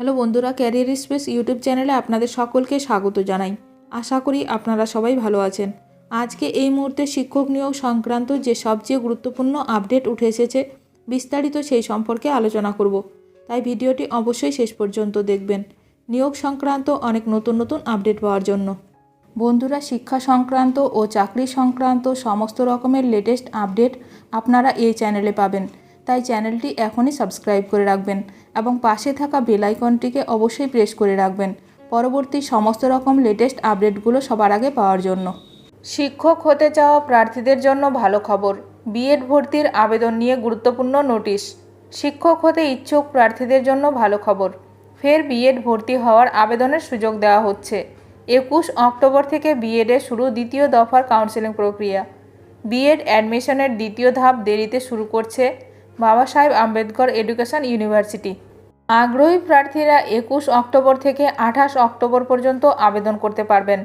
Hello বন্ধুরা, career space YouTube চ্যানেলে আপনাদের সকলকে স্বাগত জানাই। আশা করি আপনারা সবাই ভালো আছেন। আজকে এই মুহূর্তে শিক্ষক নিয়োগ সংক্রান্ত যে সবচেয়ে গুরুত্বপূর্ণ আপডেট উঠে এসেছে, বিস্তারিত সেই সম্পর্কে আলোচনা করব। তাই ভিডিওটি অবশ্যই শেষ পর্যন্ত দেখবেন নিয়োগ সংক্রান্ত অনেক নতুন নতুন আপডেট পাওয়ার জন্য। বন্ধুরা, শিক্ষা সংক্রান্ত ও চাকরি সংক্রান্ত সমস্ত রকমের লেটেস্ট আপডেট আপনারা এই চ্যানেলে পাবেন। তাই চ্যানেলটি এখনই সাবস্ক্রাইব করে রাখবেন এবং পাশে থাকা বেল আইকনটিকে অবশ্যই প্রেস করে রাখবেন পরবর্তী সমস্ত রকম লেটেস্ট আপডেটগুলো সবার আগে পাওয়ার জন্য। শিক্ষক হতে চাওয়া প্রার্থীদের জন্য ভালো খবর, বিএড ভর্তির আবেদন নিয়ে গুরুত্বপূর্ণ নোটিশ। শিক্ষক হতে ইচ্ছুক প্রার্থীদের জন্য ভালো খবর, ফের বিএড ভর্তি হওয়ার আবেদনের সুযোগ দেওয়া হচ্ছে। 21 অক্টোবর থেকে বিএডে শুরু দ্বিতীয় দফার কাউন্সেলিং প্রক্রিয়া। বিএড অ্যাডমিশনের দ্বিতীয় ধাপ দেরিতে শুরু করছে বাবা সাহেব আম্বেদকর এডুকেশন ইউনিভার্সিটি। আগ্রহী প্রার্থীরা 21 অক্টোবর থেকে 28 অক্টোবর পর্যন্ত আবেদন করতে পারবেন।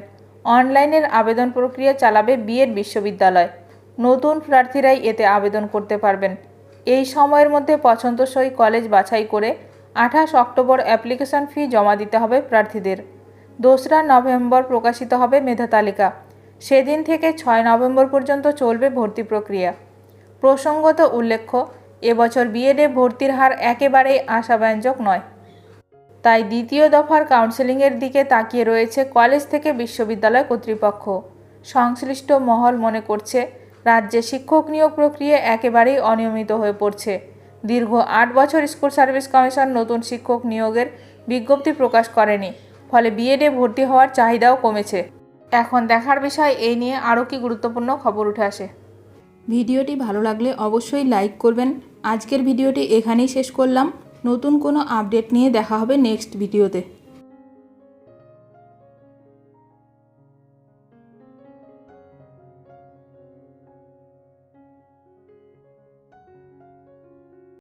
অনলাইনের আবেদন প্রক্রিয়া চালাবে বিএড বিশ্ববিদ্যালয়। নতুন প্রার্থীরাই এতে আবেদন করতে পারবেন। এই সময়ের মধ্যে পছন্দসই কলেজ বাছাই করে 28 অক্টোবর অ্যাপ্লিকেশন ফি জমা দিতে হবে প্রার্থীদের। 2রা নভেম্বর প্রকাশিত হবে মেধা তালিকা। সেদিন থেকে 6 নভেম্বর পর্যন্ত চলবে ভর্তি প্রক্রিয়া। প্রসঙ্গত উল্লেখ্য, এবছর বিএডে ভর্তির হার একেবারেই আশাব্যঞ্জক নয়। তাই দ্বিতীয় দফার কাউন্সেলিংয়ের দিকে তাকিয়ে রয়েছে কলেজ থেকে বিশ্ববিদ্যালয় কর্তৃপক্ষ। সংশ্লিষ্ট মহল মনে করছে, রাজ্যে শিক্ষক নিয়োগ প্রক্রিয়া একেবারেই অনিয়মিত হয়ে পড়ছে। দীর্ঘ 8 বছর স্কুল সার্ভিস কমিশন নতুন শিক্ষক নিয়োগের বিজ্ঞপ্তি প্রকাশ করেনি, ফলে বিএডে ভর্তি হওয়ার চাহিদাও কমেছে। এখন দেখার বিষয় এই নিয়ে আরও কি গুরুত্বপূর্ণ খবর উঠে আসে। ভিডিওটি ভালো লাগলে অবশ্যই লাইক করবেন। আজকের ভিডিওটি এখানেই শেষ করলাম। নতুন কোনো আপডেট নিয়ে দেখা হবে নেক্সট ভিডিওতে।